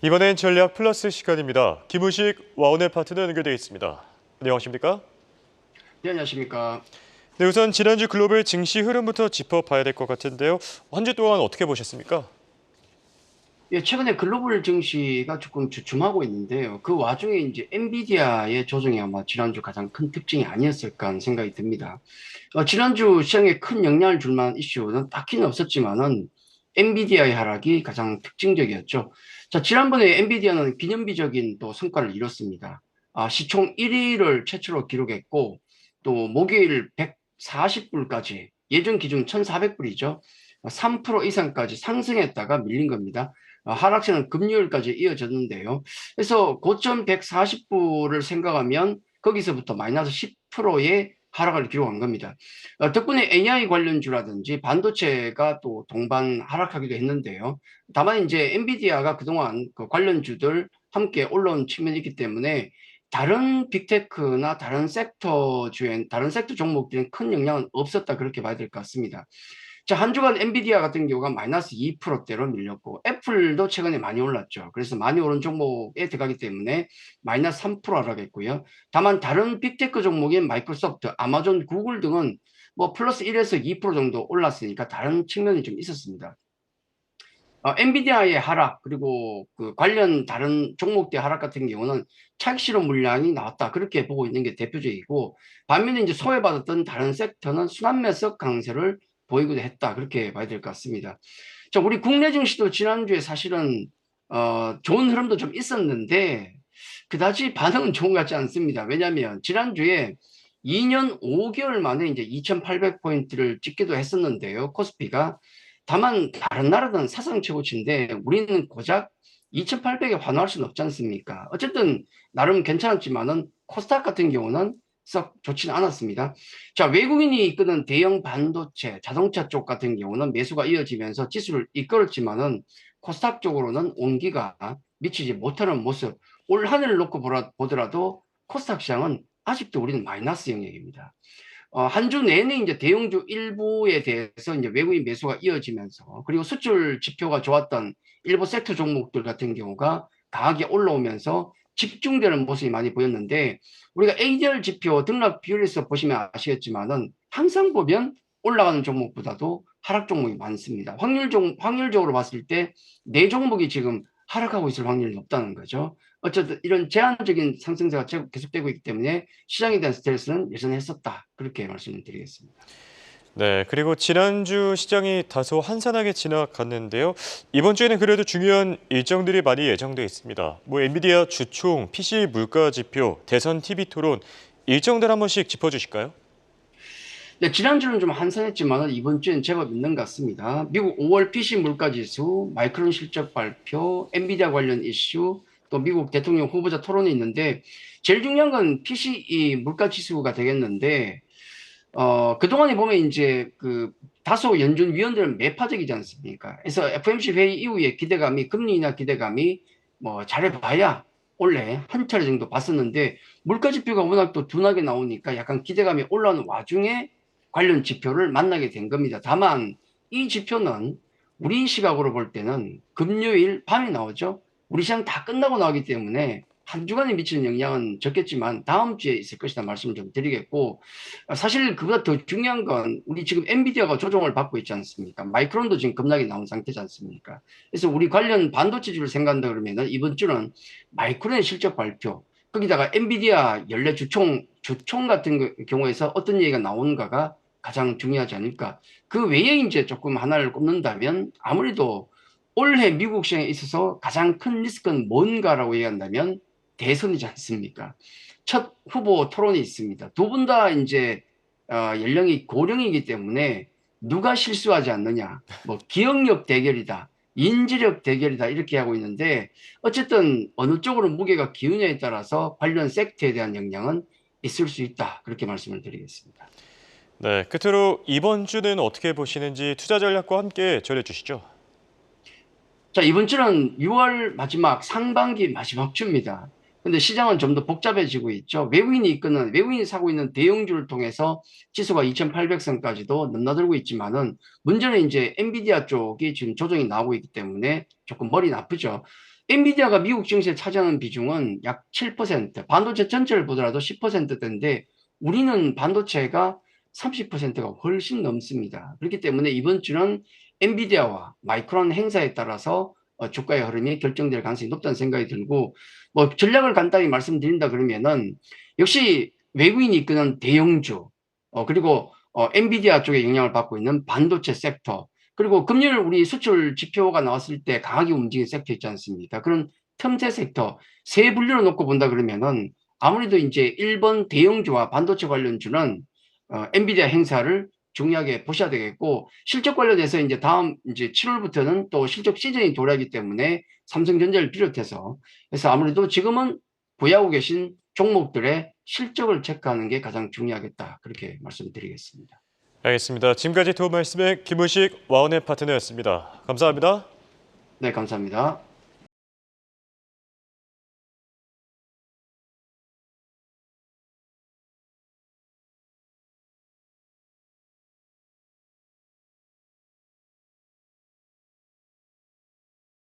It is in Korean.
이번엔 전략 플러스 시간입니다. 김우식 와우넷 파트너 연결되어 있습니다. 안녕하십니까? 네, 안녕하십니까. 네, 우선 지난주 글로벌 증시 흐름부터 짚어봐야 될 것 같은데요. 한 주 동안 어떻게 보셨습니까? 예, 최근에 글로벌 증시가 조금 주춤하고 있는데요. 그 와중에 이제 엔비디아의 조정이 아마 지난주 가장 큰 특징이 아니었을까 하는 생각이 듭니다. 지난주 시장에 큰 영향을 줄 만한 이슈는 딱히는 없었지만은 엔비디아의 하락이 가장 특징적이었죠. 자, 지난번에 엔비디아는 기념비적인 또 성과를 이뤘습니다. 시총 1위를 최초로 기록했고 또 목요일 140불까지 예전 기준 1,400불이죠. 3% 이상까지 상승했다가 밀린 겁니다. 하락세는 금요일까지 이어졌는데요. 그래서 고점 140불을 생각하면 거기서부터 마이너스 10%의 하락을 기록한 겁니다. 덕분에 AI 관련주라든지 반도체가 또 동반 하락하기도 했는데요. 다만 이제 엔비디아가 그동안 그 관련주들 함께 올라온 측면이 있기 때문에 다른 빅테크나 다른 섹터 종목들은 큰 영향은 없었다 그렇게 봐야 될 것 같습니다. 자, 한 주간 엔비디아 같은 경우가 마이너스 2%대로 밀렸고 애플도 최근에 많이 올랐죠. 그래서 많이 오른 종목에 들어가기 때문에 마이너스 3% 하락했고요. 다만 다른 빅테크 종목인 마이크로소프트, 아마존, 구글 등은 뭐 플러스 1에서 2% 정도 올랐으니까 다른 측면이 좀 있었습니다. 엔비디아의 하락 그리고 그 관련 다른 종목대 하락 같은 경우는 차익 실현 물량이 나왔다 그렇게 보고 있는 게 대표적이고 반면에 이제 소외받았던 다른 섹터는 순환매석 강세를 보이기도 했다 그렇게 봐야 될 것 같습니다. 자, 우리 국내 증시도 지난주에 사실은 좋은 흐름도 좀 있었는데 그다지 반응은 좋은 것 같지 않습니다. 왜냐하면 지난주에 2년 5개월 만에 이제 2,800포인트를 찍기도 했었는데요. 코스피가 다만 다른 나라들은 사상 최고치인데 우리는 고작 2,800에 환호할 수는 없지 않습니까? 어쨌든 나름 괜찮았지만은 코스닥 같은 경우는 썩 좋지는 않았습니다. 자, 외국인이 이끄는 대형 반도체, 자동차 쪽 같은 경우는 매수가 이어지면서 지수를 이끌었지만은 코스닥 쪽으로는 온기가 미치지 못하는 모습. 올 한 해를 놓고 보더라도 코스닥 시장은 아직도 우리는 마이너스 영역입니다. 한 주 내내 이제 대형주 일부에 대해서 이제 외국인 매수가 이어지면서 그리고 수출 지표가 좋았던 일부 섹터 종목들 같은 경우가 강하게 올라오면서 집중되는 모습이 많이 보였는데 우리가 ADR 지표 등락 비율에서 보시면 아시겠지만은 항상 보면 올라가는 종목보다도 하락 종목이 많습니다. 확률적으로 봤을 때 네 종목이 지금 하락하고 있을 확률이 높다는 거죠. 어쨌든 이런 제한적인 상승세가 계속되고 있기 때문에 시장에 대한 스트레스는 예전에 했었다. 그렇게 말씀을 드리겠습니다. 네, 그리고 지난주 시장이 다소 한산하게 지나갔는데요. 이번 주에는 그래도 중요한 일정들이 많이 예정돼 있습니다. 뭐 엔비디아 주총, PC 물가 지표, 대선 TV 토론 일정들 한 번씩 짚어주실까요? 네, 지난주는 좀 한산했지만 이번 주엔 제법 있는 것 같습니다. 미국 5월 PC 물가지수, 마이크론 실적 발표, 엔비디아 관련 이슈, 또 미국 대통령 후보자 토론이 있는데 제일 중요한 건 PC 이 물가지수가 되겠는데 그동안에 보면 이제 그 다소 연준 위원들은 매파적이지 않습니까? 그래서 FOMC 회의 이후에 금리 인하 기대감이 뭐 잘해봐야 원래 한 차례 정도 봤었는데 물가 지표가 워낙 또 둔하게 나오니까 약간 기대감이 올라오는 와중에 관련 지표를 만나게 된 겁니다. 다만 이 지표는 우리 시각으로 볼 때는 금요일 밤에 나오죠. 우리 시장 다 끝나고 나오기 때문에 한 주간에 미치는 영향은 적겠지만 다음 주에 있을 것이다 말씀을 좀 드리겠고 사실 그보다 더 중요한 건 우리 지금 엔비디아가 조정을 받고 있지 않습니까? 마이크론도 지금 급락이 나온 상태지 않습니까? 그래서 우리 관련 반도체주를 생각한다 그러면은 이번 주는 마이크론의 실적 발표 거기다가 엔비디아 연례 주총 같은 경우에서 어떤 얘기가 나오는가가 가장 중요하지 않을까. 그 외에 이제 조금 하나를 꼽는다면 아무래도 올해 미국 시장에 있어서 가장 큰 리스크는 뭔가라고 얘기한다면 대선이지 않습니까? 첫 후보 토론이 있습니다. 두 분 다 이제 연령이 고령이기 때문에 누가 실수하지 않느냐, 뭐 기억력 대결이다, 인지력 대결이다 이렇게 하고 있는데 어쨌든 어느 쪽으로 무게가 기우냐에 따라서 관련 섹터에 대한 영향은 있을 수 있다 그렇게 말씀을 드리겠습니다. 네, 끝으로 이번 주는 어떻게 보시는지 투자 전략과 함께 전해주시죠. 자, 이번 주는 6월 마지막 상반기 마지막 주입니다. 근데 시장은 좀 더 복잡해지고 있죠. 외국인이 사고 있는 대형주를 통해서 지수가 2,800선까지도 넘나들고 있지만은 문제는 이제 엔비디아 쪽이 지금 조정이 나오고 있기 때문에 조금 머리 나쁘죠. 엔비디아가 미국 증시에 차지하는 비중은 약 7%, 반도체 전체를 보더라도 10%대인데 우리는 반도체가 30%가 훨씬 넘습니다. 그렇기 때문에 이번 주는 엔비디아와 마이크론 행사에 따라서 주가의 흐름이 결정될 가능성이 높다는 생각이 들고, 뭐 전략을 간단히 말씀드린다 그러면은 역시 외국인이 이끄는 대형주, 그리고 엔비디아 쪽에 영향을 받고 있는 반도체 섹터, 그리고 금요일 우리 수출 지표가 나왔을 때 강하게 움직인 섹터 있지 않습니까? 그런 틈새 섹터 세 분류로 놓고 본다 그러면은 아무래도 이제 1번 대형주와 반도체 관련주는 엔비디아 행사를 중요하게 보셔야 되겠고, 실적 관련해서 이제 다음 이제 7월부터는 또 실적 시즌이 돌아오기 때문에 삼성전자를 비롯해서, 그래서 아무래도 지금은 보유하고 계신 종목들의 실적을 체크하는 게 가장 중요하겠다, 그렇게 말씀드리겠습니다. 알겠습니다. 지금까지 도움 말씀의 김우식 와운의 파트너였습니다. 감사합니다. 네, 감사합니다.